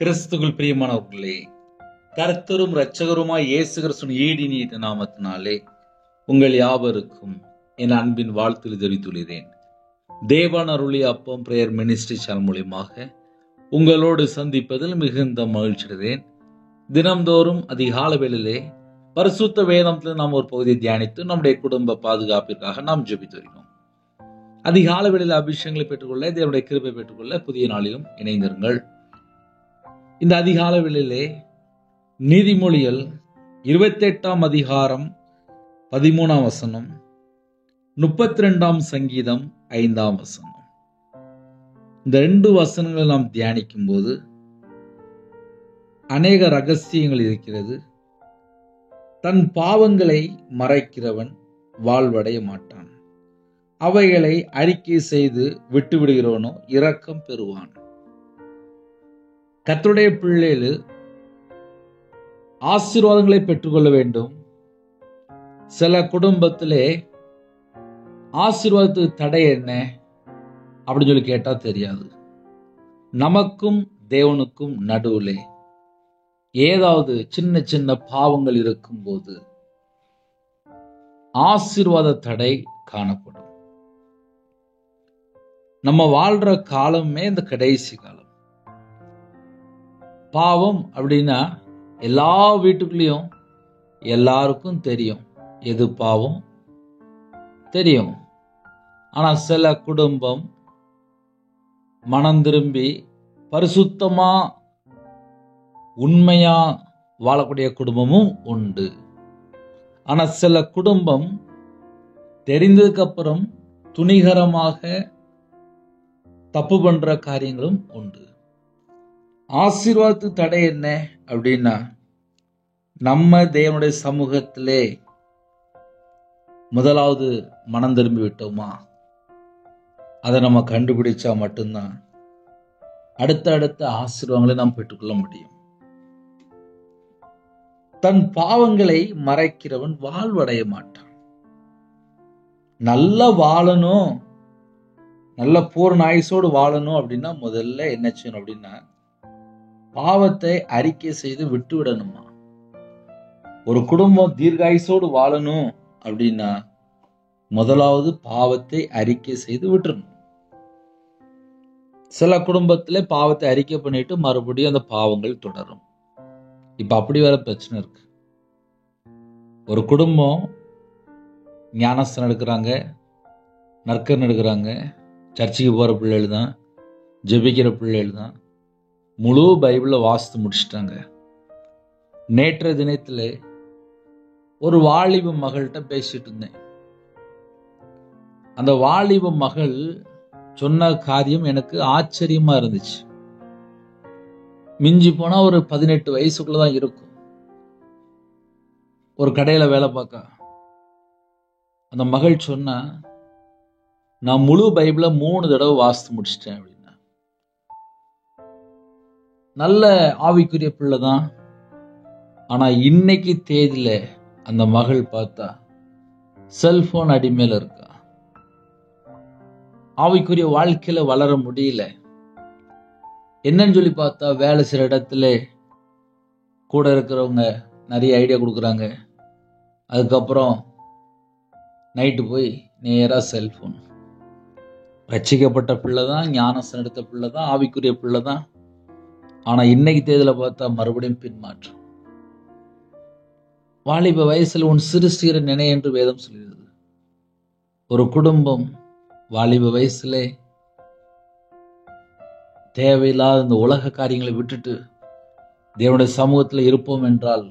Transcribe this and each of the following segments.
கிறிஸ்துவுக்குள் பிரியமானவர்களே, கர்த்தரும் இரட்சகருமாய் இயேசு கிறிஸ்துவின் ஈடினிய நாமத்தினாலே உங்கள் யாவருக்கும் என் அன்பின் வாழ்த்து தெரிவித்துள்ளேன். தேவன் அருளிய அப்பம் பிரேயர் மினிஸ்ட்ரி சேனல் மூலியமாக உங்களோடு சந்திப்பதில் மிகுந்த மகிழ்ச்சி அடைகிறேன். தினம்தோறும் அதிகால வேளையிலே பரிசுத்த வேதத்தில் நாம் ஒரு பகுதியை தியானித்து நம்முடைய குடும்ப பாதுகாப்பிற்காக நாம் ஜெபித்து வருகிறோம். அதிகால வேளையில் அபிஷேகங்களை பெற்றுக்கொள்ள, தேவனுடைய கிருபை பெற்றுக்கொள்ள புதிய நாளிலும் இணைந்திருங்கள். இந்த அதிகால வேளையிலே நீதிமொழிகள் 28ஆம் அதிகாரம் 13ஆம் வசனம், 32ஆம் சங்கீதம் 5ஆம் வசனம், இந்த 2 வசனங்களை நாம் தியானிக்கும் போது அநேக ரகசியங்கள் இருக்கிறது. தன் பாவங்களை மறைக்கிறவன் வாழ்வடைய மாட்டான், அவைகளை அறிக்கை செய்து விட்டுவிடுகிறவனோ இரக்கம் பெறுவான். கர்த்தருடைய பிள்ளைகள் ஆசீர்வாதங்களை பெற்றுக்கொள்ள வேண்டும். சில குடும்பத்திலே ஆசீர்வாதத்துக்கு தடை என்ன அப்படின்னு சொல்லி கேட்டா தெரியாது. நமக்கும் தேவனுக்கும் நடுவுல ஏதாவது சின்ன சின்ன பாவங்கள் இருக்கும்போது ஆசீர்வாத தடை காணப்படும். நம்ம வாழ்ற காலமே இந்த கடைசி காலம். பாவம் அப்படின்னா எல்லா வீட்டுக்குள்ளேயும் எல்லாருக்கும் தெரியும் எது பாவம் தெரியும். ஆனா சில குடும்பம் மனம் திரும்பி பரிசுத்தமா உண்மையா வாழக்கூடிய குடும்பமும் உண்டு. ஆனா சில குடும்பம் தெரிந்ததுக்கு அப்புறம் துணிகரமாக தப்பு பண்ற காரியங்களும் உண்டு. ஆசீர்வாதத்துக்கு தடை என்ன அப்படின்னா, நம்ம தேவனுடைய சமூகத்திலே முதலாவது மனம் திரும்பி விட்டோமா, அதை நம்ம கண்டுபிடிச்சா மட்டும்தான் அடுத்த ஆசீர்வாதங்களை நாம் பெற்றுக்கொள்ள முடியும். தன் பாவங்களை மறைக்கிறவன் வாழ்வடைய மாட்டான். நல்லா வாழணும், நல்ல பூர்ண ஆயுசோடு வாழணும் அப்படின்னா முதல்ல என்ன செய்யணும் அப்படின்னா, பாவத்தை அறிக்கை செய்து விட்டு விடணுமா. ஒரு குடும்பம் தீர்காயுசோடு வாழணும் அப்படின்னா முதலாவது பாவத்தை அறிக்கை செய்து விட்டுறணும். சில குடும்பத்திலே பாவத்தை அறிக்கை பண்ணிட்டு மறுபடியும் அந்த பாவங்கள் தொடரும். இப்ப அப்படி வேற பிரச்சனை இருக்கு. ஒரு குடும்பம் ஞானஸ்தானம் எடுக்கிறாங்க, நற்கரணை எடுக்கிறாங்க, சர்ச்சுக்கு போற பிள்ளைகள் தான், ஜெபிக்கிற பிள்ளைகள் தான், முழு பைபிள வாசித்து முடிச்சிட்டாங்க. நேற்றைய தினத்துல ஒரு வாலிப மகள்கிட்ட பேசிட்டு இருந்தேன். அந்த வாலிப மகள் சொன்ன காரியம் எனக்கு ஆச்சரியமா இருந்துச்சு. மிஞ்சி போனா ஒரு 18 வயசுக்குள்ளதான் இருக்கும். ஒரு கடையில வேலை பார்க்க அந்த மகள் சொன்னா, நான் முழு பைபிள 3 தடவை வாசித்து முடிச்சிட்டேன் அப்படின்னா. நல்ல ஆவிக்குரிய பிள்ளை தான். ஆனா இன்னைக்கு தேதியில அந்த மகள் பார்த்தா செல்போன் அடிமையில இருக்கா. ஆவிக்குரிய வாழ்க்கையில வளர முடியல. என்னன்னு சொல்லி பார்த்தா, வேலை செய்யற இடத்துல கூட இருக்கிறவங்க நிறைய ஐடியா கொடுக்குறாங்க. அதுக்கப்புறம் நைட்டு போய் நேரா செல்போன். ரட்சிக்கப்பட்ட பிள்ளை தான், ஞானஸ்தானம் எடுத்த பிள்ளை தான், ஆவிக்குரிய பிள்ளை தான். ஆனா இன்னைக்கு தேதியில பார்த்தா மறுபடியும் பின்மாற்றம். வாலிப வயசுல உன் சிறு சிறு நினை என்று வேதம் சொல்கிறது. ஒரு குடும்பம் வாலிப வயசுல தேவையில்லாத இந்த உலக காரியங்களை விட்டுட்டு தேவனுடைய சமூகத்துல இருப்போம் என்றால்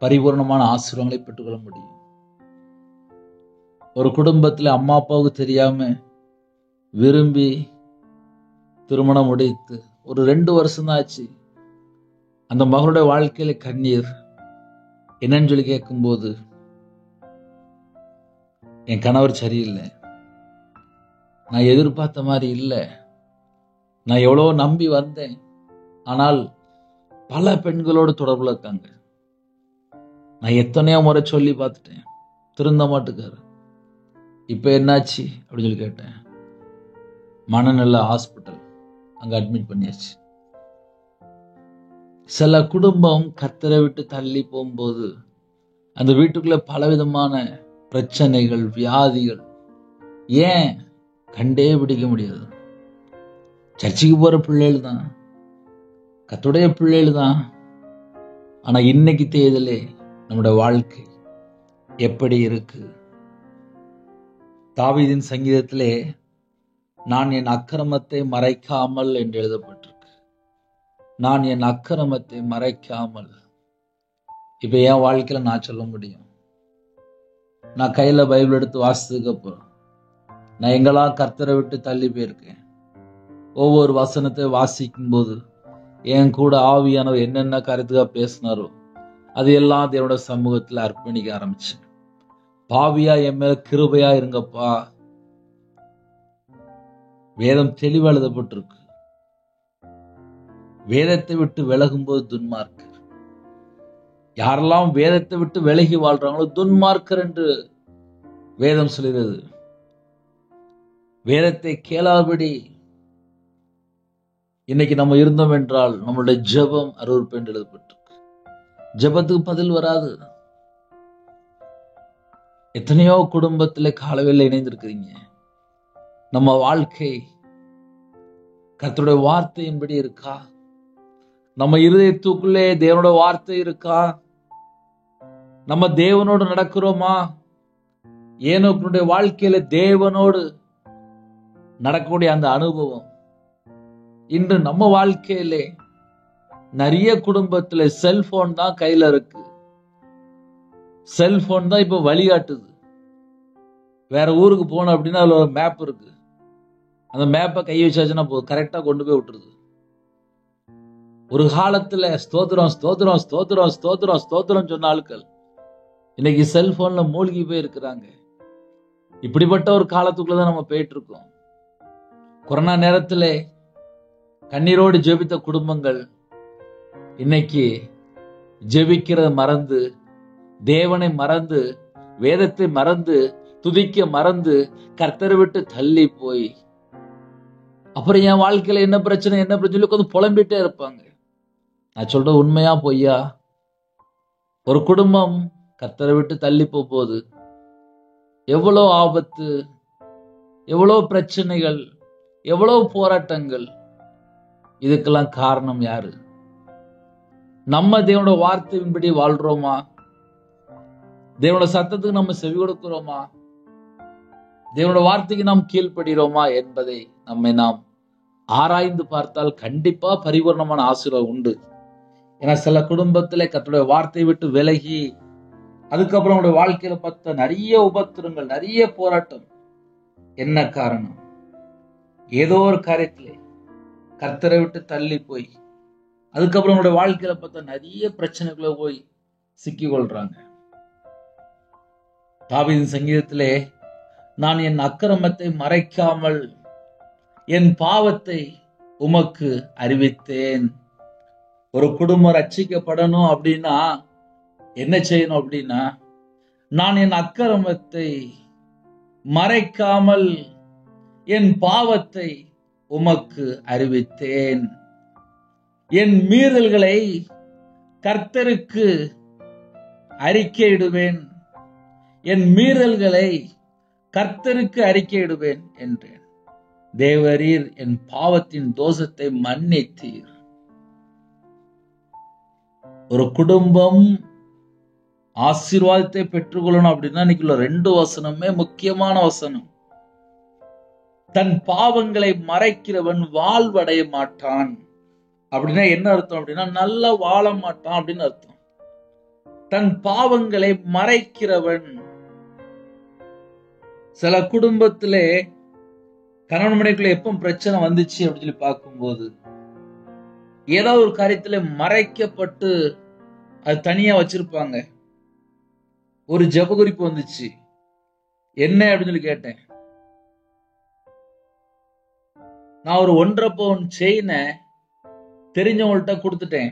பரிபூர்ணமான ஆசீர்வாதங்களை பெற்றுக்கொள்ள முடியும். ஒரு குடும்பத்துல அம்மா அப்பாவுக்கு தெரியாம விரும்பி திருமணம் முடித்து ஒரு 2 வருஷம் தான் ஆச்சு. அந்த மகளுடைய வாழ்க்கையில கண்ணீர். என்னன்னு சொல்லி கேட்கும்போது, என் கணவர் சரியில்லை, நான் எதிர்பார்த்த மாதிரி இல்லை, நான் எவ்வளோ நம்பி வந்தேன், ஆனால் பல பெண்களோடு தொடர்புல இருக்காங்க, நான் எத்தனையோ முறை சொல்லி பார்த்துட்டேன், திருந்த மாட்டுக்காரு, இப்ப என்னாச்சு அப்படின்னு சொல்லி கேட்டேன். மனநல ஹாஸ்பிட்டல், அங்க அட்மிட் பண்ணியாச்சு. சில குடும்பம் கர்த்தரை விட்டு தள்ளி போகும்போது அந்த வீட்டுக்குள்ள பலவிதமான பிரச்சனைகள், வியாதிகள். ஏன் கண்டே பிடிக்க முடியாது. சர்ச்சுக்கு போற பிள்ளைகள் தான், கர்த்தருடைய பிள்ளைகள் தான். ஆனா இன்னைக்கு தேதியிலே நம்முடைய வாழ்க்கை எப்படி இருக்கு? தாவீதின் சங்கீதத்திலே நான் என் அக்கிரமத்தை மறைக்காமல் என்று எழுதப்பட்டிருக்கு. நான் என் அக்கிரமத்தை மறைக்காமல். இப்ப என் வாழ்க்கையில நான் சொல்ல முடியும், நான் கையில பைபிள் எடுத்து வாசித்ததுக்கு அப்புறம் நான் எங்கெல்லாம் கர்த்தரை விட்டு தள்ளி போயிருக்கேன். ஒவ்வொரு வசனத்தை வாசிக்கும் போது என் கூட ஆவியானவர் என்னென்ன கருத்துக்கா பேசினாரோ அது எல்லாம் தேவனோட சமூகத்துல அர்ப்பணிக்க ஆரம்பிச்சேன். பாவியா என் மேல கிருபையா இருங்கப்பா. வேதம் தெளிவா எழுதப்பட்டிருக்கு. வேதத்தை விட்டு விலகும் போது துன்மார்க்கர். யாரெல்லாம் வேதத்தை விட்டு விலகி வாழ்றாங்களோ துன்மார்க்கர் என்று வேதம் சொல்கிறது. வேதத்தை கேளாதபடி இன்னைக்கு நம்ம இருந்தோம் என்றால் நம்மளுடைய ஜெபம் அருவருப்பு என்று எழுதப்பட்டிருக்கு. ஜெபத்துக்கு பதில் வராது. எத்தனையோ குடும்பத்திலே காலவேளை இணைந்திருக்கிறீங்க. நம்ம வாழ்க்கை கர்த்தருடைய வார்த்தையின்படி இருக்கா? நம்ம இருதயத்துக்குள்ளே தேவனோட வார்த்தை இருக்கா? நம்ம தேவனோடு நடக்கிறோமா? ஏனோக்குடைய வாழ்க்கையில தேவனோடு நடக்கக்கூடிய அந்த அனுபவம் இன்று நம்ம வாழ்க்கையிலே நிறைய குடும்பத்துல செல்போன் தான் கையில இருக்கு. செல்போன் தான் இப்ப வழிகாட்டுது. வேற ஊருக்கு போனோம் அப்படின்னா அதுல ஒரு மேப் இருக்கு. அந்த மேப்பை கை வச்சாச்சுன்னா போதும், கரெக்டா கொண்டு போய் விட்டுருது. ஒரு காலத்துல ஸ்தோத்திரம் ஸ்தோத்திரம் ஸ்தோத்திரம் ஸ்தோத்திரம் ஸ்தோத்திரம் சொன்ன ஆட்கள் இன்னைக்கு செல்போன்ல மூழ்கி போய் இருக்கிறாங்க. இப்படிப்பட்ட ஒரு காலத்துக்குள்ளதான் நம்ம போயிட்டு இருக்கோம். கொரோனா நேரத்துல கண்ணீரோடு ஜெபித்த குடும்பங்கள் இன்னைக்கு ஜெபிக்கிறத மறந்து, தேவனை மறந்து, வேதத்தை மறந்து, துதிக்க மறந்து, கர்த்தரை விட்டு தள்ளி போய் அப்புறம் என் வாழ்க்கையில என்ன பிரச்சனை என்ன பிரச்சனை உட்காந்து புலம்பிட்டே இருப்பாங்க. நான் சொல்ற உண்மையா பொய்யா? ஒரு குடும்பம் கர்த்தரை விட்டு தள்ளி போகுது. எவ்வளவு ஆபத்து, எவ்வளவு பிரச்சனைகள், எவ்வளவு போராட்டங்கள். இதுக்கெல்லாம் காரணம் யாரு? நம்ம தேவனோட வார்த்தையின்படி வாழ்றோமா? தேவனோட சத்தத்துக்கு நம்ம செவி கொடுக்கிறோமா? தேவனோட வார்த்தைக்கு நாம் கீழ்ப்படுகிறோமா என்பதை நாம் ஆராய்ந்து பார்த்தால் கண்டிப்பா பரிபூர்ணமான ஆசீர்வாதம் உண்டு. ஏன்னா சில குடும்பத்திலே கர்த்தருடைய வார்த்தையை விட்டு விலகி அதுக்கப்புறம் அவருடைய வாழ்க்கையில பார்த்த நிறைய உபத்திரங்கள், நிறைய போராட்டம். என்ன காரணம்? ஏதோ ஒரு காரியத்திலே கர்த்தரை விட்டு தள்ளி போய் அதுக்கப்புறம் அவருடைய வாழ்க்கையில பார்த்த நிறைய பிரச்சனைகளை போய் சிக்கி கொள்றாங்க. தாவீதின் சங்கீதத்திலே நான் என் அக்கிரமத்தை மறைக்காமல் என் பாவத்தை உமக்கு அறிவித்தேன். ஒரு குடும்பம் ரட்சிக்கப்படணும் அப்படின்னா என்ன செய்யணும் அப்படின்னா, நான் என் அக்கிரமத்தை மறைக்காமல் என் பாவத்தை உமக்கு அறிவித்தேன். என் மீறல்களை கர்த்தருக்கு அறிக்கையிடுவேன். என் மீறல்களை கர்த்தருக்கு அறிக்கையிடுவேன் என்றேன். தேவரீர் என் பாவத்தின் தோஷத்தை மன்னித்தீர். ஒரு குடும்பம் ஆசீர்வாதத்தை பெற்றுக்கொள்ளணும் அப்படின்னா இன்னைக்குள்ள 2 வசனமே முக்கியமான வசனம். தன் பாவங்களை மறைக்கிறவன் வாழ்வடைய மாட்டான். அப்படின்னா என்ன அர்த்தம் அப்படின்னா நல்லா வாழ மாட்டான் அப்படின்னு அர்த்தம். தன் பாவங்களை மறைக்கிறவன். சில குடும்பத்திலே கணவன் மனைவிக்குள்ள எப்ப பிரச்சனை வந்துச்சு அப்படின்னு சொல்லி பார்க்கும்போது ஏதாவது ஒரு காரியத்துல மறைக்கப்பட்டு அது தனியா வச்சிருப்பாங்க. ஒரு ஜெப குறிப்பு வந்துச்சு, என்ன அப்படின்னு சொல்லி கேட்டேன். நான் ஒரு 1.5 பவுன் செயினை தெரிஞ்சவங்கள்ட்ட கொடுத்துட்டேன்.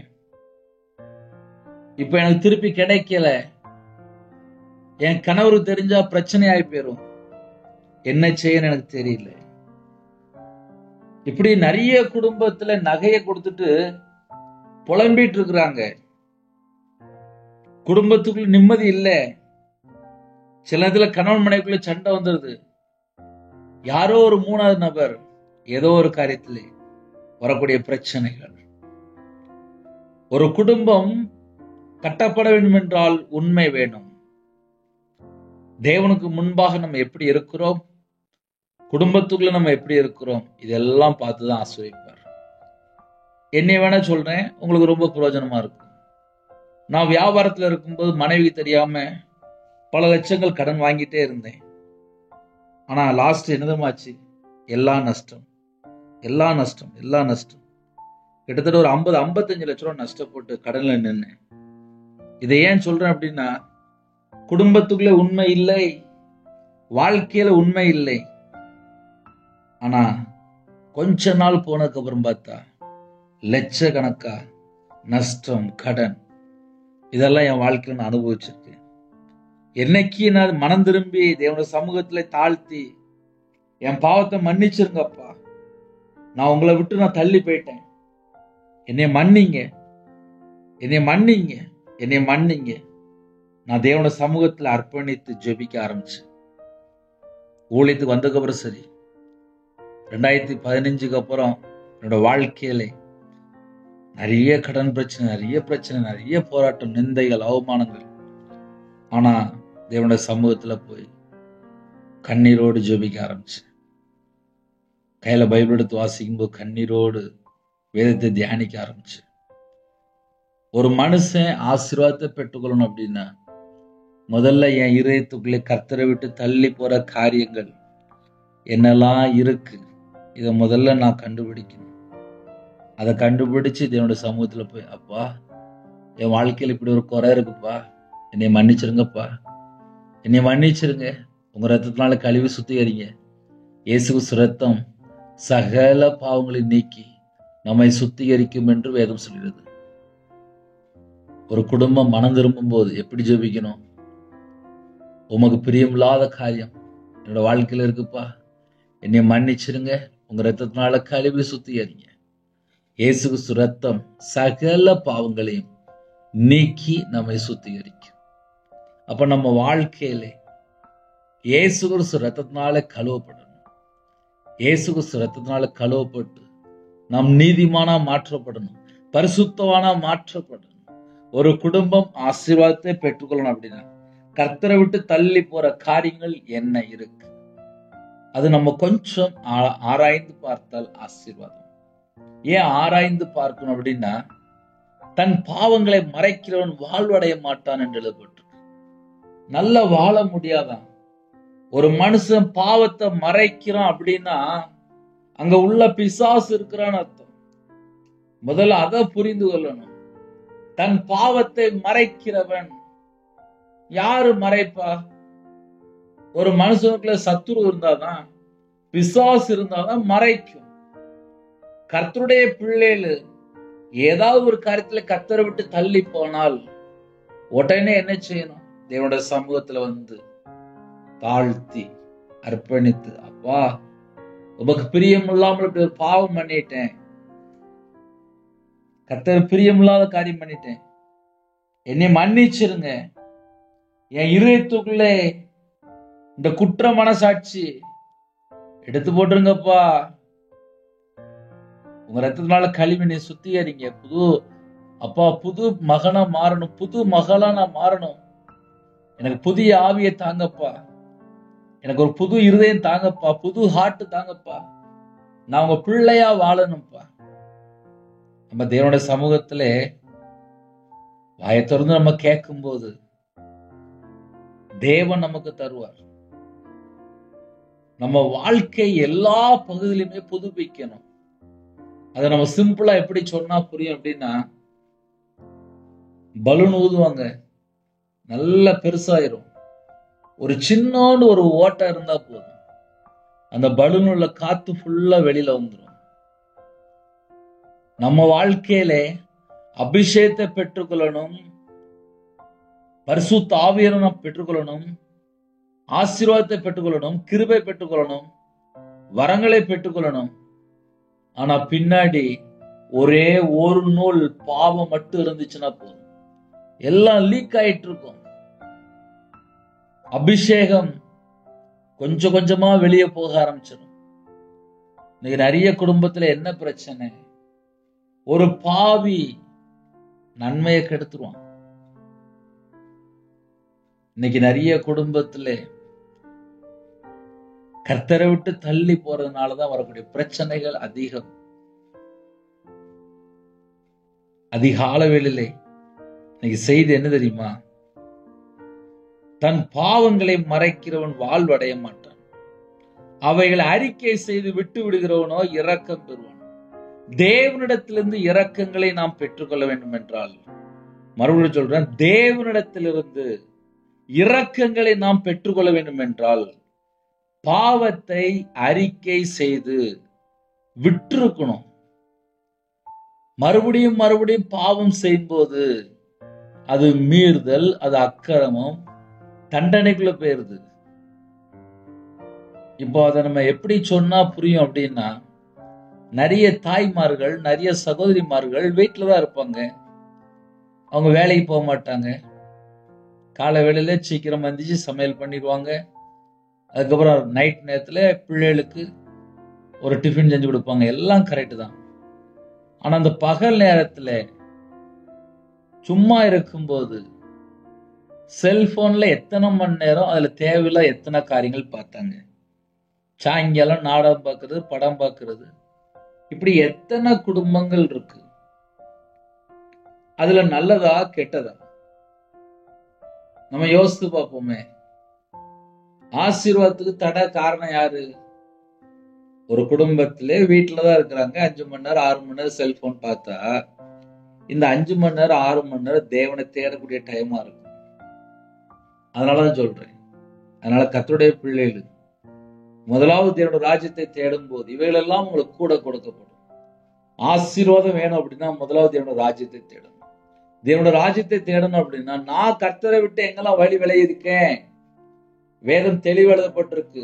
இப்ப எனக்கு திருப்பி கிடைக்கல. என் கணவருக்கு தெரிஞ்சா பிரச்சனை ஆகி போயிரும். என்ன செய்யன்னு எனக்கு தெரியல. இப்படி நிறைய குடும்பத்துல நகையை கொடுத்துட்டு புலம்பிட்டு இருக்கிறாங்க. குடும்பத்துக்குள்ள நிம்மதி இல்லை. சில இதுல கணவன் மனைவிக்குள்ள சண்டை வந்துருது. யாரோ ஒரு மூணாவது நபர் ஏதோ ஒரு காரியத்திலே வரக்கூடிய பிரச்சனைகள். ஒரு குடும்பம் கட்டப்பட வேண்டும் என்றால் உண்மை வேணும். தேவனுக்கு முன்பாக நம்ம எப்படி இருக்கிறோம், குடும்பத்துக்குள்ள நம்ம எப்படி இருக்கிறோம், இதெல்லாம் பார்த்துதான் ஆசீர்வதிப்பார். என்னை வேணா சொல்றேன், உங்களுக்கு ரொம்ப பிரயோஜனமா இருக்கும். நான் வியாபாரத்துல இருக்கும்போது மனைவி தெரியாம பல லட்சங்கள் கடன் வாங்கிட்டே இருந்தேன். ஆனா லாஸ்ட் என்னதுமாச்சு? எல்லாம் நஷ்டம். கிட்டத்தட்ட ஒரு 50-55 லட்சம் ரூபாய் நஷ்டப்பட்டு கடன்ல நின்னேன். இதை ஏன் சொல்றேன் அப்படின்னா, குடும்பத்துக்குள்ள உண்மை இல்லை, வாழ்க்கையில உண்மை இல்லை. ஆனா கொஞ்ச நாள் போனதுக்கு அப்புறம் பார்த்தா லட்சக்கணக்கா நஷ்டம், கடன், இதெல்லாம் என் வாழ்க்கையில நான் அனுபவிச்சிருக்கேன். என்னைக்கு நான் மனம் திரும்பி தேவனுடைய சமூகத்துல தாழ்த்தி என் பாவத்தை மன்னிச்சிருங்கப்பா, நான் உங்களை விட்டு நான் தள்ளி போயிட்டேன், என்னை மன்னிங்க, நான் தேவனுடைய சமூகத்துல அர்ப்பணித்து ஜெபிக்க ஆரம்பிச்சேன். ஊழியத்துக்கு வந்ததுக்கு அப்புறம் சரி, 2015 அப்புறம் என்னோட வாழ்க்கையில நிறைய கடன் பிரச்சனை, நிறைய போராட்டம், நிந்தைகள், அவமானங்கள். ஆனா தேவனுடைய சமூகத்துல போய் கண்ணீரோடு ஜெபிக்க ஆரம்பிச்சேன். கையில பைபிள் எடுத்து வாசிக்கும் போது கண்ணீரோடு வேதத்தை தியானிக்க ஆரம்பிச்சேன். ஒரு மனுஷன் ஆசீர்வாதத்தை பெற்றுக்கொள்ளணும் அப்படின்னா முதல்ல என் இதயத்துக்குள்ளே கர்த்தரை விட்டு தள்ளி போற காரியங்கள் என்னெல்லாம் இருக்கு, இதை முதல்ல நான் கண்டுபிடிக்கணும். அதை கண்டுபிடிச்சு தேவனுடைய சமூகத்துல போய், அப்பா என் வாழ்க்கையில் இப்படி ஒரு குறை இருக்குப்பா, என்னை மன்னிச்சிருங்கப்பா, உங்க ரத்தத்தினால கழுவி சுத்திகரிங்க. இயேசு கிறிஸ்து ரத்தம் சகல பாவங்களை நீக்கி நம்மை சுத்திகரிக்கும் என்று வேதம் சொல்கிறது. ஒரு குடும்பம் மனம் திரும்பும் போது எப்படி ஜெபிக்கணும்? உமக்கு பிரியமில்லாத காரியம் என்னோட வாழ்க்கையில இருக்குப்பா, என்னை மன்னிச்சிருங்க, உங்க ரத்தத்தினால கழுவி சுத்திகரிங்க. இயேசு கிறிஸ்து ரத்தம் சகல பாவங்களையும் நீக்கி நம்மை சுத்திகரிக்கும். அப்ப நம்ம வாழ்க்கையில இயேசு கிறிஸ்து ரத்தத்தினால கழுவப்படணும். இயேசு கிறிஸ்து ரத்தத்தினால கழுவப்பட்டு நாம் நீதிமானா மாற்றப்படணும், பரிசுத்தவானா மாற்றப்படணும். ஒரு குடும்பம் ஆசீர்வாதத்தை பெற்றுக்கொள்ளணும் அப்படின்னா கர்த்தரை விட்டு தள்ளி போற காரியங்கள் என்ன இருக்கு, அது நம்ம கொஞ்சம் ஆராய்ந்து பார்த்தால் ஆசீர்வாதம். ஏன் ஆராய்ந்து பார்க்கணும் அப்படின்னா, தன் பாவங்களை மறைக்கிறவன் வாழ்வடைய மாட்டான் என்று எழுதப்பட்டிருக்கு. நல்ல வாழ முடியாதான். ஒரு மனுஷன் பாவத்தை மறைக்கிறான் அப்படின்னா அங்க உள்ள பிசாசு இருக்கிறான்னு அர்த்தம். முதல்ல அதை புரிந்து கொள்ளணும். தன் பாவத்தை மறைக்கிறவன் யாரு மறைப்பா? ஒரு மனுஷனுக்குள்ள சத்துரு இருந்தாதான், பிசாசு இருந்தாதான் மறைக்கும். கர்த்தருடைய பிள்ளைகள் ஏதாவது ஒரு காரியத்துல கர்த்தரை விட்டு தள்ளி போனால் உடனே என்ன செய்யணும்? தேவனுடைய சமூகத்துல வந்து தாழ்த்தி அர்ப்பணித்து, அப்பா உமக்கு பிரியம் இல்லாமல் இப்படி ஒரு பாவம் பண்ணிட்டேன், கர்த்தர் பிரியமில்லாத காரியம் பண்ணிட்டேன், என்னை மன்னிச்சிருங்க, என் இதயத்துக்குள்ளே இந்த குற்ற மனசாட்சி எடுத்து போட்டுருங்கப்பா, உங்க ரத்தத்தினால கழுவி நீ சுத்திகரிங்க, புது மகனா மாறணும், புது மகளா நான் மாறணும், எனக்கு புதிய ஆவியை தாங்கப்பா, எனக்கு ஒரு புது இருதயம் தாங்கப்பா, புது ஹார்ட் தாங்கப்பா, நான் உங்க பிள்ளையா வாழணும்ப்பா. நம்ம தேவனுடைய சமூகத்துல வாயை திறந்து நம்ம கேட்கும் போது தேவன் நமக்கு தருவார். நம்ம வாழ்க்கை எல்லா பகுதியிலுமே புதுப்பிக்கணும். அதை நம்ம சிம்பிளா எப்படி சொன்னா புரியும் அப்படின்னா, பலூன் ஊதுவாங்க, நல்ல பெருசாயிரும். ஒரு சின்னோண்டு ஒரு ஓட்டை இருந்தா போதும், அந்த பலூன் உள்ள காத்து ஃபுல்லா வெளியில வந்துடும். நம்ம வாழ்க்கையில அபிஷேகத்தை பெற்றுக்கொள்ளணும், பரிசுத்த ஆவியை நாம் பெற்றுக்கொள்ளணும், ஆசீர்வாதத்தை பெற்றுக்கொள்ளணும், கிருபை பெற்றுக்கொள்ளணும், வரங்களை பெற்றுக்கொள்ளணும். ஆனா பின்னாடி ஒரே ஒரு நூல் பாவம் மட்டும் இருந்துச்சுன்னா போதும், எல்லாம் லீக் ஆயிட்டு இருக்கும். அபிஷேகம் கொஞ்சம் கொஞ்சமா வெளியே போக ஆரம்பிச்சிடும். இன்னைக்கு நிறைய குடும்பத்துல என்ன பிரச்சனை? ஒரு பாவி நன்மையை கெடுத்துருவான். இன்னைக்கு நிறைய குடும்பத்துல கர்த்தரை விட்டு தள்ளி போறதுனாலதான் வரக்கூடிய பிரச்சனைகள் அதிகம். அதிகால வேளையிலே இன்னைக்கு செய்தி என்ன தெரியுமா? தன் பாவங்களை மறைக்கிறவன் வாழ்வடைய மாட்டான், அவைகளை அறிக்கை செய்து விட்டு விடுகிறவனோ இரக்கம் பெறுவான். தேவனிடத்திலிருந்து இரக்கங்களை நாம் பெற்றுக்கொள்ள வேண்டும் என்றால், மறுபடியும் சொல்றேன், தேவனிடத்திலிருந்து இரக்கங்களை நாம் பெற்றுக்கொள்ள வேண்டும் என்றால் பாவத்தை அறிக்கை செய்து விட்டிருக்கணும். மறுபடியும் மறுபடியும் பாவம் செய்யும்போது அது மீறுதல், அது அக்கிரமம், தண்டனைக்குள்ள போயிருது. இப்போ அதை நம்ம எப்படி சொன்னா புரியும் அப்படின்னா, நிறைய தாய்மார்கள், நிறைய சகோதரிமார்கள் வீட்டுலதான் இருப்பாங்க. அவங்க வேலைக்கு போக மாட்டாங்க. காலை வேளையில சீக்கிரம் வந்துச்சு சமையல் பண்ணிடுவாங்க. அதுக்கப்புறம் நைட் நேரத்துல பிள்ளைகளுக்கு ஒரு டிஃபன் செஞ்சு கொடுப்பாங்க. எல்லாம் கரெக்டு தான். ஆனா அந்த பகல் நேரத்துல சும்மா இருக்கும்போது செல்போன்ல எத்தனை மணி நேரம் அதுல தேவையில்ல எத்தனை காரியங்கள் பார்த்தாங்க. சாயங்காலம் நாடகம் பார்க்கறது, படம் பார்க்கறது, இப்படி எத்தனை குடும்பங்கள் இருக்கு. அதுல நல்லதா கெட்டதா நம்ம யோசித்து பார்ப்போமே. ஆசீர்வாதத்துக்கு தடை காரணம் யாரு? ஒரு குடும்பத்திலே வீட்டுலதான் இருக்கிறாங்க, 5 மணி நேரம் 6 மணி நேரம் செல்போன் பார்த்தா இந்த 5 மணி நேரம் 6 மணி நேரம் தேவனை தேடக்கூடிய டைமா இருக்கும். அதனாலதான் சொல்றேன். அதனால கர்த்தருடைய பிள்ளைகள் முதலாவது தேவனுடைய ராஜ்யத்தை தேடும் போது இவைகளெல்லாம் உங்களுக்கு கூட கொடுக்கப்படும். ஆசீர்வாதம் வேணும் அப்படின்னா முதலாவது தேவனுடைய ராஜ்யத்தை தேடணும். தேவனுடைய ராஜ்யத்தை தேடணும் அப்படின்னா, நான் கர்த்தரை விட்டு எங்கெல்லாம் வழி விலகி இருக்கேன், வேதம் தெளிவு எழுதப்பட்டிருக்கு.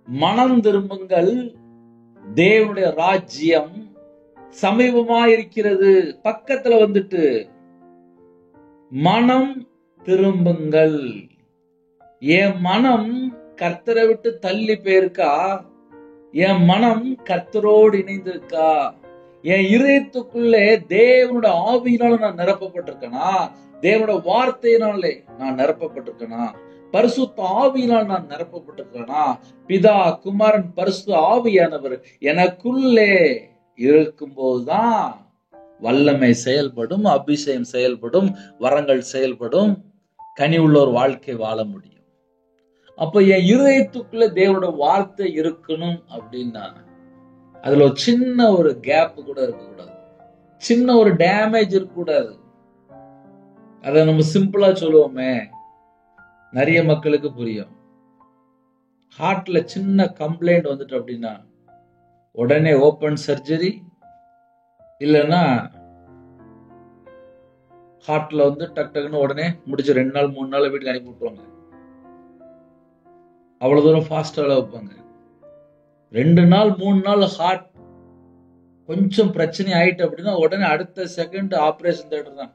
மனம் திரும்புங்கள், தேவனுடைய ராஜ்யம் சமீபமா இருக்கிறது. பக்கத்துல வந்துட்டு மனம் திரும்புங்கள். என் மனம் கர்த்தரை விட்டு தள்ளி போயிருக்கா? என் மனம் கர்த்தரோடு இணைந்திருக்கா? என் இதயத்துக்குள்ளே தேவனுடைய ஆவியினால நான் நிரப்பப்பட்டிருக்கேனா? தேவனுடைய வார்த்தையினாலே நான் நிரப்பப்பட்டிருக்கேனா? பரிசுத்த ஆவியினால் நான் நிரப்பப்பட்டிருக்கேனா? பிதா, குமாரன், பரிசுத்த ஆவியானவர் எனக்குள்ளே இருக்கும் போதுதான் வல்லமை செயல்படும், அபிஷேகம் செயல்படும், வரங்கள் செயல்படும், கனி உள்ள ஒரு வாழ்க்கை வாழ முடியும். அப்ப என் இருதயத்துக்குள்ள தேவனுடைய வார்த்தை இருக்கணும் அப்படின்னா அதுல ஒரு சின்ன ஒரு கேப் கூட இருக்கக்கூடாது, சின்ன ஒரு டேமேஜ் இருக்கக்கூடாது. அதை நம்ம சிம்பிளா சொல்லுவோமே, நிறைய மக்களுக்கு புரியும். ஹார்ட்ல சின்ன கம்ப்ளைண்ட் வந்துட்டு அப்படின்னா உடனே ஓபன் சர்ஜரி, இல்லைன்னா ஹார்ட்ல வந்து டக் டக்குன்னு உடனே முடிச்சு 2 நாள் 3 நாள் வீட்டுக்கு அனுப்பி விட்டுருவாங்க. அவ்வளவு தூரம் ஃபாஸ்டா வைப்பாங்க. 2 நாள் 3 நாள் ஹார்ட் கொஞ்சம் பிரச்சனை ஆயிட்டு அப்படின்னா உடனே அடுத்த செகண்ட் ஆபரேஷன் தேட்டர் தான்.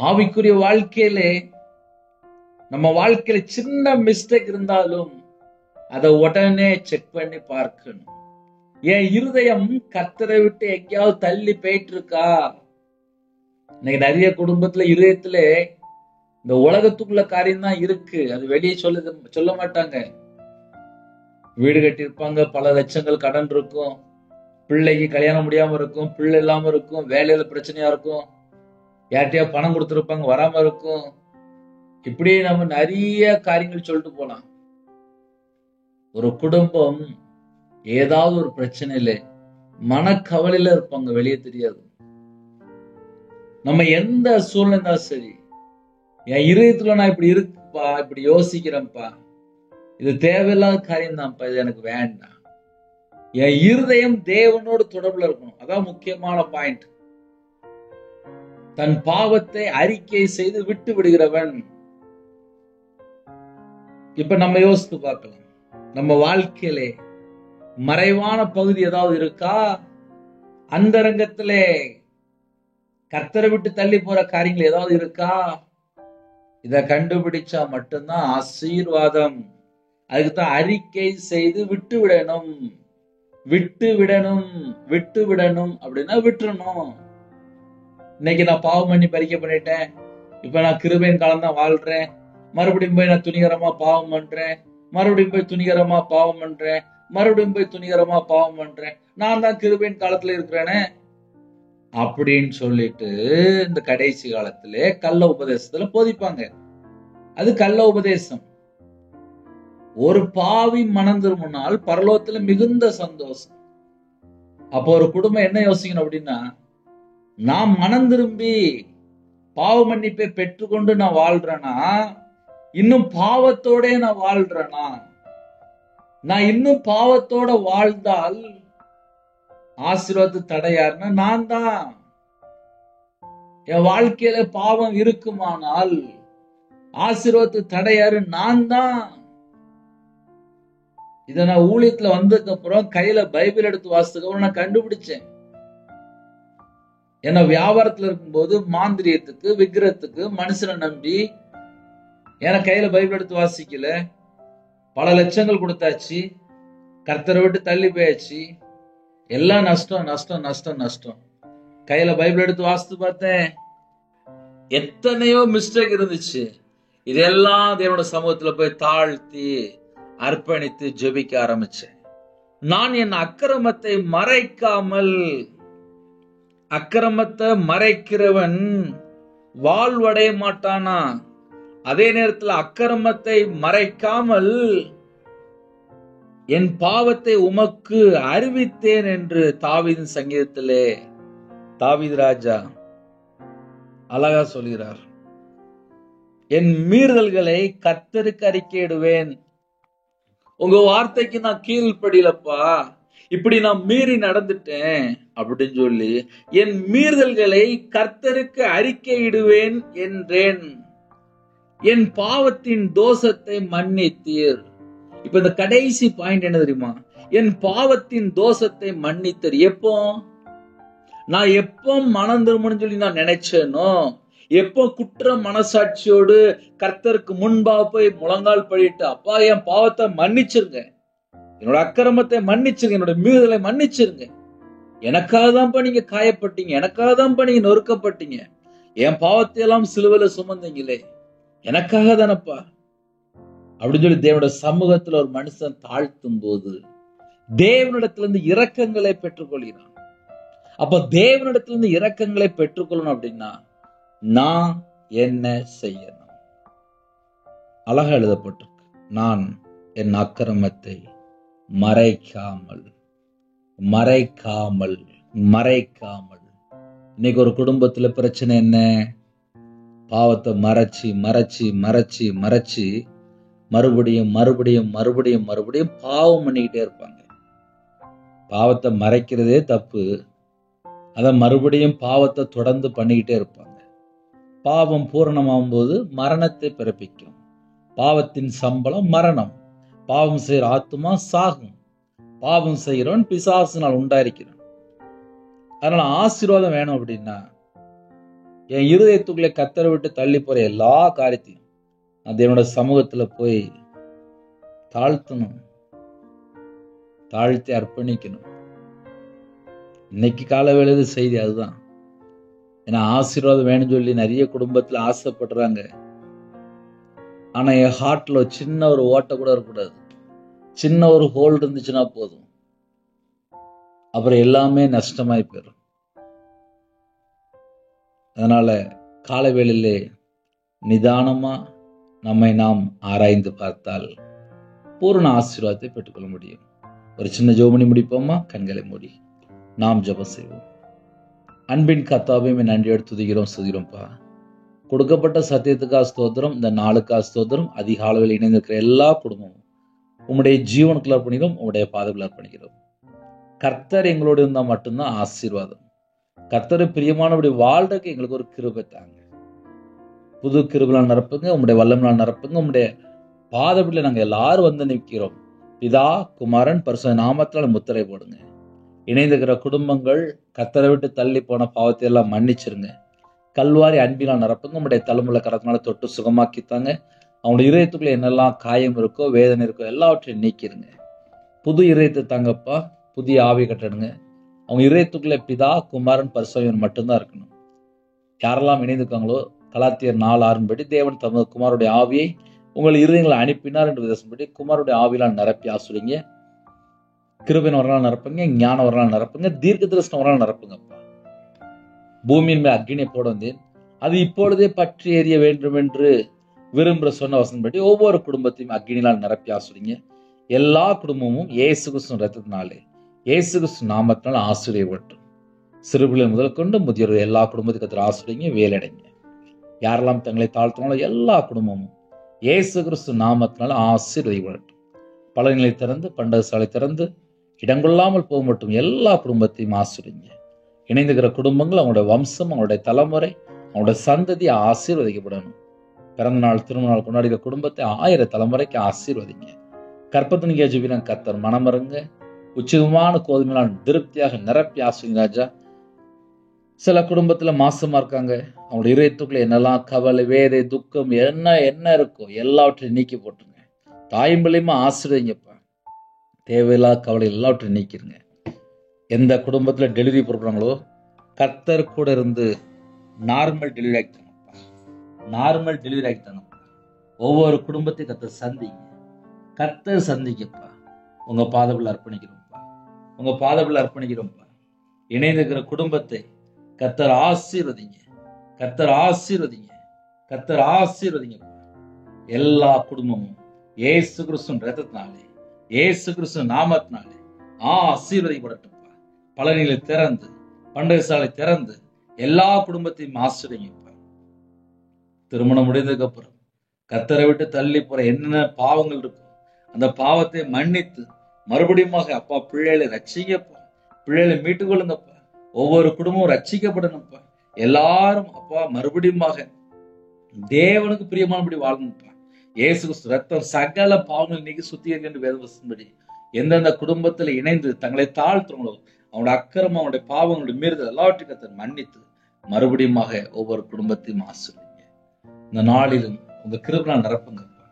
ஆவிக்குரிய வாழ்க்கையிலே நம்ம வாழ்க்கையில சின்ன மிஸ்டேக் இருந்தாலும் அதை உடனே செக் பண்ணி பார்க்கணும். என் இருதயம் கர்த்தரை விட்டு எங்கேயாவது தள்ளி போயிட்டு இருக்கா? இன்னைக்கு நிறைய குடும்பத்துல இருதயத்துல இந்த உலகத்துக்குள்ள காரியம் தான் இருக்கு, அது வெளியே சொல்ல மாட்டாங்க. வீடு கட்டியிருப்பாங்க, பல லட்சங்கள் கடன் இருக்கும், பிள்ளைக்கு கல்யாணம் முடியாம இருக்கும், பிள்ளை இல்லாம இருக்கும், வேலையில பிரச்சனையா இருக்கும், யார்கிட்டயா பணம் கொடுத்துருப்பாங்க வராம இருக்கும். இப்படி நம்ம நிறைய காரியங்கள் சொல்லிட்டு போலாம். ஒரு குடும்பம் ஏதாவது ஒரு பிரச்சனையில மனக்கவலையில இருப்பாங்க, வெளியே தெரியாது. நம்ம எந்த சூழ்நிலை சரி, என் இதயத்துல நான் இப்படி இருக்குப்பா, இப்படி யோசிக்கிறேன்ப்பா, இது தேவையில்லாத காரியம் தான்ப்பா, இது எனக்கு வேண்டாம். என் இருதயம் தேவனோடு தொடர்புல இருக்கணும். அதான் முக்கியமான பாயிண்ட். தன் பாவத்தை அறிக்கை செய்து விட்டு விடுகிறவன். இப்ப நம்ம யோசித்து பார்க்கலாம், நம்ம வாழ்க்கையிலே மறைவான பகுதி ஏதாவது இருக்கா? அந்தரங்கத்திலே கர்த்தரை விட்டு தள்ளி போற காரியங்கள் ஏதாவது இருக்கா? இத கண்டுபிடிச்சா மட்டும்தான் ஆசீர்வாதம். அதுக்குத்தான் அறிக்கை செய்து விட்டு விடணும். விட்டு விடணும், விட்டு விடணும் அப்படின்னா விட்டுறணும். இன்னைக்கு நான் பாவம் பண்ணி பறிக்க பண்ணிட்டேன், இப்ப நான் கிருபையின் காலம் தான் வாழ்றேன், மறுபடியும் போய் நான் துணிகரமா பாவம் பண்றேன், மறுபடியும் போய் துணிகரமா பாவம் பண்றேன், மறுபடியும் போய் துணிகரமா பாவம் பண்றேன், நான் தான் கிருபையின் காலத்துல இருக்கிறேனே அப்படின்னு சொல்லிட்டு இந்த கடைசி காலத்திலே கள்ள உபதேசத்துல போதிப்பாங்க. அது கள்ள உபதேசம். ஒரு பாவி மனம் திரும்பினால் பரலோகத்துல மிகுந்த சந்தோஷம். அப்போ ஒரு குடும்பம் என்ன யோசிக்கணும் அப்படின்னா, நான் மனம் திரும்பி பாவ மன்னிப்பை பெற்றுக்கொண்டு நான் வாழ்றேனா, இன்னும் பாவத்தோட நான் வாழ்றேனா? நான் இன்னும் பாவத்தோட வாழ்ந்தால் ஆசீர்வாதத்து தடையாருன்னா நான் தான். என் வாழ்க்கையில பாவம் இருக்குமானால் ஆசீர்வாதத்து தடையாரு நான் தான். இத நான் ஊழியத்துல வந்ததுக்கு அப்புறம் கையில பைபிள் எடுத்து வாசித்ததுக்கு அப்புறம் நான் கண்டுபிடிச்சேன். ஏன்னா வியாபாரத்துல இருக்கும்போது மாந்திரியத்துக்கு விக்கிரத்துக்கு மனுஷனை நம்பி ஏன்னா கையில பைபிள் எடுத்து வாசிக்கல, பல லட்சங்கள் கொடுத்தாச்சு, கர்த்தரை விட்டு தள்ளி போயாச்சு, எல்லாம் நஷ்டம் நஷ்டம் நஷ்டம் நஷ்டம். கையில பைபிள் எடுத்து வாசித்து பார்த்தேன், எத்தனையோ மிஸ்டேக் இருந்துச்சு. இதெல்லாம் தேவனோட சமூகத்துல போய் தாழ்த்தி அர்ப்பணித்து ஜெபிக்க ஆரம்பிச்சேன். நான் என் அக்கிரமத்தை மறைக்காமல், அக்கிரமத்தை மறைக்கிறவன் வாழ்வடைய மாட்டானா? அதே நேரத்தில் அக்கிரமத்தை மறைக்காமல் என் பாவத்தை உமக்கு அறிவித்தேன் என்று தாவீதின் சங்கீதத்திலே தாவீது ராஜா அழகா சொல்கிறார். என் மீறுதல்களை கர்த்தருக்கு அறிக்கையிடுவேன். உங்க வார்த்தைக்கு நான் கீழ்ப்படியலப்பா, இப்படி நான் மீறி நடந்துட்டேன் அப்படின்னு சொல்லி என் மீறுதல்களை கர்த்தருக்கு அறிக்கையிடுவேன் என்றேன். என் பாவத்தின் தோஷத்தை மன்னித்தீர். இப்ப இந்த கடைசி பாயிண்ட் என்ன தெரியுமா? என் பாவத்தின் தோஷத்தை மன்னித்தீர். எப்போ நான் எப்போ மனம் திரும்பணும்னு சொல்லி நான் நினைச்சேனோ, எப்போ குற்ற மனசாட்சியோடு கர்த்தருக்கு முன்பாக போய் முழங்கால் படிட்டு, அப்பா என் பாவத்தை மன்னிச்சிருங்க, என்னோட அக்கிரமத்தை மன்னிச்சிருங்க, என்னோட மீறுதலை மன்னிச்சிருங்க, எனக்காக தான்ப்பா நீங்க காயப்பட்டீங்க, எனக்காக தான்ப்பா நீங்க நொறுக்கப்பட்டீங்க, என் பாவத்தை எல்லாம் சிலுவையில சுமந்தீங்களே, எனக்காக தானப்பா அப்படின்னு சொல்லி தேவனோட சமூகத்துல ஒரு மனுஷன் தாழ்த்தும் போது தேவனிடத்திலிருந்து இரக்கங்களை பெற்றுக்கொள்கிறான். அப்ப தேவனிடத்திலிருந்து இரக்கங்களை பெற்றுக்கொள்ளணும் அப்படின்னா நான் என்ன செய்யணும்? அழகா எழுதப்பட்டிருக்கு, நான் என் அக்கிரமத்தை மறைக்காமல் மறைக்காமல் மறைக்காமல். இன்னைக்கு ஒரு குடும்பத்துல பிரச்சனை என்ன? பாவத்தை மறைச்சு மறைச்சு மறைச்சு மறைச்சு மறுபடியும் மறுபடியும் மறுபடியும் மறுபடியும் பாவம் பண்ணிக்கிட்டே இருப்பாங்க. பாவத்தை மறைக்கிறதே தப்பு, அத மறுபடியும் பாவத்தை தொடர்ந்து பண்ணிக்கிட்டே இருப்பாங்க. பாவம் பூரணமாகும் போது மரணத்தை பிறப்பிக்கும். பாவத்தின் சம்பளம் மரணம். பாவம் செய்யற ஆத்துமா சாகும். பாவம் செய்கிறவன் பிசாசினால் உண்டாயிருக்கிறான். அதனால ஆசீர்வாதம் வேணும் அப்படின்னா என் இருதயத்துக்குள்ளே கர்த்தரை விட்டு தள்ளி போற எல்லா காரியத்தையும் நான் தேவனோட சமூகத்துல போய் தாழ்த்தணும், தாழ்த்தி அர்ப்பணிக்கணும். இன்னைக்கு கால வேளையில செய்தி அதுதான். ஏன்னா ஆசீர்வாதம் வேணும்னு சொல்லி நிறைய குடும்பத்துல ஆசைப்படுறாங்க. ஆனா என் ஹார்ட்ல சின்ன ஒரு ஓட்டை கூட இருக்கக்கூடாது, சின்ன ஒரு ஹோல் இருந்துச்சுன்னா போதும், அப்புறம் எல்லாமே நஷ்டமாய் போயிடும். அதனால கால வேளையிலே நிதானமா நம்மை நாம் ஆராய்ந்து பார்த்தால் பூரண ஆசீர்வாதத்தை பெற்றுக்கொள்ள முடியும். ஒரு சின்ன ஜெபம் பண்ணி முடிப்போமா? கண்களை மூடி நாம் ஜெபம் செய்வோம். அன்பின் கர்த்தாவே நன்றியோடு துதிக்கிறோம், ஸ்துதிக்கிறோம்ப்பா. கொடுக்கப்பட்ட சத்தியத்துக்காக ஸ்தோத்திரம், இந்த நாளுக்காக ஸ்தோத்திரம். அதிகாலையில் இணைந்திருக்கிற எல்லா குடும்பமும் உம்முடைய ஜீவனுக்குள்ள அர்ப்பணிக்கிறோம், உம்முடைய பாதத்தில் அர்ப்பணிக்கிறோம். கர்த்தர் எங்களோடு இருந்தா மட்டும்தான் ஆசீர்வாதம். கர்த்தர் பிரியமானபடி வாழ்றதுக்கு எங்களுக்கு ஒரு கிருபை தாங்க. புது கிருபையால் நிரப்புங்க, உம்முடைய வல்லமையால் நிரப்புங்க. உம்முடைய பாதப்படியில் நாங்கள் எல்லாரும் வந்து நிற்கிறோம். பிதா குமாரன் பரிசுத்த நாமத்தால் முத்திரை போடுங்க. இணைந்திருக்கிற குடும்பங்கள் கத்தரை விட்டு தள்ளி போன பாவத்தை எல்லாம் மன்னிச்சிருங்க. கல்வாரி அன்பினால் நிரப்புங்க. உங்களுடைய தலைமுறை கரத்தினால தொட்டு சுகமாக்கித்தாங்க. அவங்களுடைய இதயத்துக்குள்ள என்னெல்லாம் காயம் இருக்கோ, வேதனை இருக்கோ எல்லாவற்றையும் நீக்கிருங்க. புது இதயத்தை தாங்கப்பா. புதிய ஆவி கட்டணுங்க. அவங்க இதயத்துக்குள்ள பிதா, குமாரன், பரிசுத்தர் மட்டும்தான் இருக்கணும். யாரெல்லாம் இணைந்திருக்காங்களோ கலாத்தியர் 4:6 படி தேவன் தமது குமாருடைய ஆவியை உங்கள் இருதயங்களை அனுப்பினார் என்று விதப்படி குமாருடைய ஆவியால் நிரப்பி ஆசுறீங்க. கிருபையின் வரலால் நிரப்புங்க, ஞான வரலால் நிரப்புங்க, தீர்க்க தரிசன வரலால் நிரப்புங்கப்பா. பூமியின் மேல் அக்னியை போட வந்தேன், அது இப்பொழுதே பற்றி எறிய வேண்டும் என்று விரும்புகிற சொன்ன வசனப்படி ஒவ்வொரு குடும்பத்தையும் அக்னியால் நிரப்பி ஆசுறீங்க. எல்லா குடும்பமும் இயேசு கிறிஸ்து ரத்தத்தினாலே, இயேசு கிறிஸ்து நாமத்தினால் ஆசிரியப்பட்டும். சிறுபிள்ளை முதல் கொண்டு முதியோர் எல்லா குடும்பத்துக்கு கத்திர ஆசிரியங்க, வேலையடைங்க. யாரெல்லாம் தங்களை தாழ்த்தினாலும் எல்லா குடும்பமும் இயேசு கிறிஸ்து நாமத்தினால் ஆசீர்வதிக்கப்படட்டும். பலநிலை திறந்து, பண்டக சாலை திறந்து, இடங்கொள்ளாமல் போக மட்டும் எல்லா குடும்பத்தையும் ஆசிரியங்க. இணைந்துகிற குடும்பங்கள், அவங்களுடைய வம்சம், அவங்களுடைய தலைமுறை, அவங்களுடைய சந்ததி ஆசீர்வதிக்கப்படணும். பிறந்த நாள், திருமண நாள் கொண்டாடுகிற குடும்பத்தை 1000 தலைமுறைக்கு ஆசீர்வதிங்க. கற்பத்தினிக்க ஜெபின கத்தர் மனமருங்க. உச்சிதமான கோதுமையால் திருப்தியாக நிரப்பி ஆசிரியங்க ராஜா. சில குடும்பத்துல மாசமா இருக்காங்க, அவங்களுடைய இதயத்துக்குள்ள என்னெல்லாம் கவலை, வேதை, துக்கம் என்ன இருக்கோ எல்லாவற்றையும் நீக்கி போட்டுருங்க. தாயும் பிள்ளையுமா ஆசிரியங்கப்பா. தேவையில்லாத கவலை எல்லாவற்றையும் நீக்கிருங்க. எந்த குடும்பத்துல டெலிவரி போடுறாங்களோ கர்த்தர் கூட இருந்து நார்மல் டெலிவரி ஆகிட்டாங்கப்பா. நார்மல் டெலிவரி ஆகிட்டாங்கப்பா. ஒவ்வொரு குடும்பத்தையும் கர்த்தர் சந்திங்க. கர்த்தர் சந்திக்கப்பா. உங்க பாதபில் அர்ப்பணிக்கிறோம்ப்பா. உங்க பாதபில் அர்ப்பணிக்கிறோம்ப்பா. இணைந்திருக்கிற குடும்பத்தை கர்த்தர் ஆசீர்வதிங்க. கர்த்தர் ஆசீர்வதிங்க. கர்த்தர் ஆசீர்வதிங்க. எல்லா குடும்பமும் இயேசு கிறிஸ்து ரத்தத்தினாலே, இயேசு கிறிஸ்து நாமத்தினாலே ஆசீர்வதிக்கப்படட்டும். பலனிலை திறந்து, பண்டக சாலை திறந்து எல்லா குடும்பத்தையும் ஆசீர்வதிங்க. திருமணம் முடிந்ததுக்கு அப்புறம் கர்த்தரை விட்டு தள்ளி போற என்னென்ன பாவங்கள் இருக்கும் அந்த பாவத்தை மன்னித்து மறுபடியும் அப்பா பிள்ளைகளை ரட்சிங்கப்பா. பிள்ளைகளை மீட்டுக் கொள்ளுங்கப்பா. ஒவ்வொரு குடும்பமும் ரட்சிக்கப்படணும்ப்பா. எல்லாரும் அப்பா மறுபடியும் தேவனுக்கு பிரியமானபடி வாழணும்ப்பா. இயேசு கிறிஸ்து ரத்தம் சகல பாவங்கள் நீக்கி சுத்திகரிக்க என்று வேதவசனப்படி எந்தெந்த குடும்பத்தில் இணைந்து தங்களை தாழ்த்துறவங்களோ அவனுடைய அக்கிரமம், அவனுடைய பாவங்களுடைய மீறுதல் எல்லாவற்றையும் கர்த்தர் மன்னித்து மறுபடியும் ஒவ்வொரு குடும்பத்தையும் ஆசீர்வதிங்க. இந்த நாளிலும் உங்க கிருபையால் நிரப்புங்கப்பா.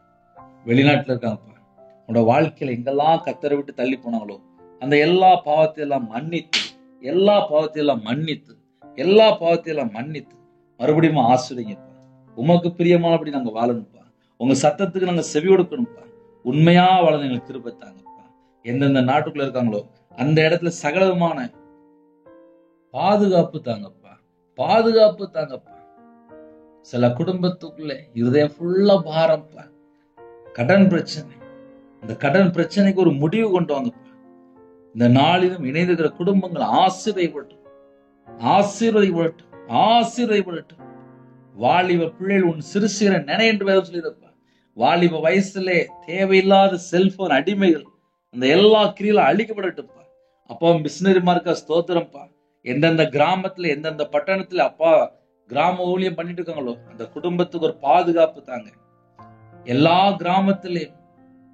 வெளிநாட்டுல இருக்காங்கப்பா, உங்களோட வாழ்க்கையில எங்கெல்லாம் கர்த்தரை விட்டு தள்ளி போனாங்களோ அந்த எல்லா பாவத்தையெல்லாம் மன்னித்து, எல்லா பாவத்தையெல்லாம் மன்னித்து, எல்லா பாவத்தையெல்லாம் மன்னித்து மறுபடியும் ஆசீர்வதிங்கப்பா. உமக்கு பிரியமானபடி நாங்க வாழணும்ப்பா. உங்க சத்தத்துக்கு நாங்க செவி கொடுக்கணும்ப்பா. உண்மையா வாழ எங்களுக்கு கிருபை தாங்கப்பா. எந்தெந்த நாட்டுக்குள்ள இருக்காங்களோ அந்த இடத்துல சகலமான பாதுகாப்பு தாங்கப்பா. பாதுகாப்பு தாங்கப்பா. சில குடும்பத்துக்குள்ள இருதயம் ஃபுல்லா பாரம்ப்பா. கடன் பிரச்சனை. இந்த கடன் பிரச்சனைக்கு ஒரு முடிவு கொண்டு வாங்கப்பா. இந்த நாளிலும் இணைந்திருக்கிற குடும்பங்கள் ஆசீர்வதிக்கப்படட்டும். ஆசீர்வதிக்கப்படட்டும். ஆசீர்வதிக்கப்படட்டும். வாலிப பிள்ளைகள் உன் சிறு சிற நினை என்று வேதம் சொல்லியிருப்பா. வாலிப வயசுலே தேவையில்லாத செல்போன் அடிமைகள் அந்த எல்லா கிரியிலும் அழிக்கப்படட்டும்ப்பா. அப்பா மிஷினரிமா இருக்க ஸ்தோத்திரம்ப்பா. எந்தெந்த கிராமத்துல எந்தெந்த பட்டணத்துல அப்பா கிராம ஊழியம் பண்ணிட்டு இருக்காங்களோ அந்த குடும்பத்துக்கு ஒரு பாதுகாப்பு தாங்க. எல்லா கிராமத்திலையும்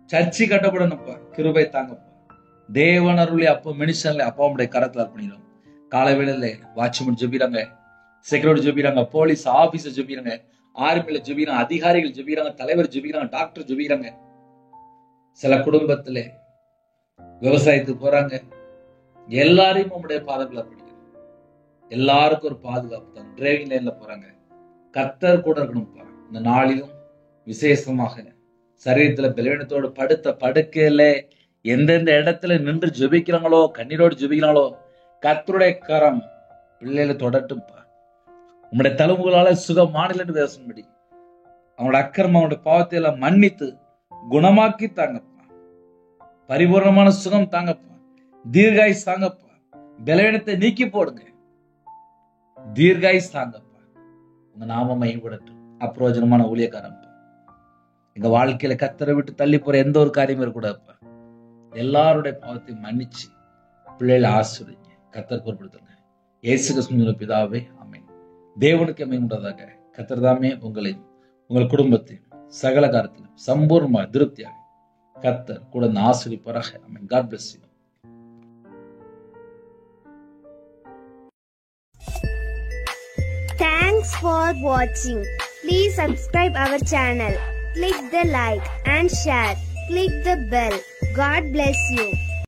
சர்ச்சை கட்டப்படணும்ப்பா. கிருபை தாங்கப்பா. தேவன் அருளி அப்போ மினிஷன்ல அப்பாவுடைய கரத்துல அர்ப்பணிக்கிறோம். காலை வேளையில வாட்ச்மேன் ஜெபிக்கிறாங்க, செக்யூரிட்டி ஜெபிக்கிறாங்க, போலீஸ் ஆபீசர் ஜெபிக்கிறாங்க, ஆர்மியில ஜெபிக்கிறாங்க, அதிகாரிகள் ஜெபிக்கிறாங்க, தலைவர் ஜெபிக்கிறாங்க, டாக்டர் ஜெபிக்கிறாங்க. சில குடும்பத்துல விவசாயத்துக்கு போறாங்க. எல்லாரையும் உங்களுடைய பாதங்களை அர்ப்பணிக்கிறோம். எல்லாருக்கும் ஒரு பாதுகாப்பு தான். டிரைவிங் லைன்ல போறாங்க, கர்த்தர் கூட இருக்கணும்ப்பா. இந்த நாளிலும் விசேஷமாக சரீரத்துல பலவீனத்தோடு படுத்த படுக்கையில எந்தெந்த இடத்துல நின்று ஜெபிக்கிறாங்களோ, கண்ணீரோடு ஜெபிக்கிறாங்களோ கர்த்தருடைய கரம் பிள்ளைகளை தொடட்டும்ப்பா. உங்களுடைய தலைமுகளால சுகமானது பேசும்படி அவங்களோட அக்கிரமம், அவங்களுடைய பாவத்தை எல்லாம் மன்னித்து குணமாக்கி தாங்கப்பா. பரிபூர்ணமான சுகம் தாங்கப்பா. தீர்காயுஸ் தாங்கப்பா. பலவீனத்தை நீக்கி போடுங்க. தீர்காயுஸ் தாங்கப்பா. உங்க நாம மகிமைப்படட்டும். அப்பிரயோஜனமான ஊழியக்காரப்பா. எங்க வாழ்க்கையில கர்த்தரை விட்டு தள்ளி போற எந்த ஒரு காரியமும் இருக்கக்கூடாதுப்பா. எல்லாருடைய பாவத்தையும் மன்னிச்சு பிள்ளைகளை ஆசீர்வதிங்க. கர்த்தர் பொறுப்படுத்துங்க. இயேசு கிறிஸ்துவின் பிதாவே, ஆமென். தேவனுக்கு மகிமையுண்டாதாக. கர்த்தர் தாமே உங்களையும் உங்கள் குடும்பத்தையும் சகல காரியத்திலும் சம்பூர்ணமாக திருப்தியாக கர்த்தர் கூட ஆசீர்வதிப்பாராக. ஆமென். God bless you. Thanks for watching. Please subscribe our channel. Click the like and share. Click the bell. God bless you.